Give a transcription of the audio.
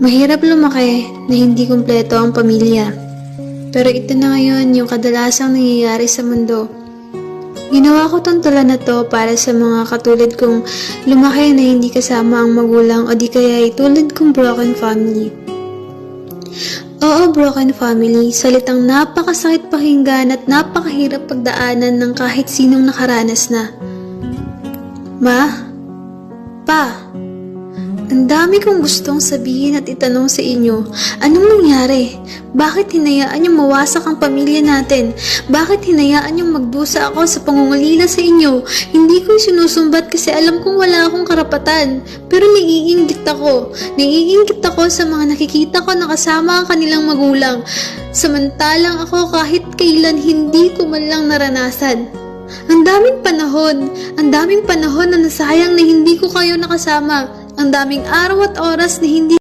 Mahirap lumaki na hindi kumpleto ang pamilya. Pero ito na ngayon yung kadalasang nangyayari sa mundo. Ginawa ko tong tula na to para sa mga katulad kong lumaki na hindi kasama ang magulang o di kaya ay tulad kong broken family. Oo, broken family, salitang napakasakit pakinggan at napakahirap pagdaanan ng kahit sinong nakaranas na. Ma? Pa? Ang dami kong gustong sabihin at itanong sa inyo. Anong nangyari? Bakit hinayaan niyong mawasak ang pamilya natin? Bakit hinayaan niyong magdusa ako sa pangungulila sa inyo? Hindi ko sinusumbat kasi alam kong wala akong karapatan. Pero naiinggit ako. Naiinggit ako sa mga nakikita ko na kasama ang kanilang magulang. Samantalang ako kahit kailan hindi ko man lang naranasan. Ang daming panahon na nasayang na hindi ko kayo nakasama. Ang daming araw at oras na hindi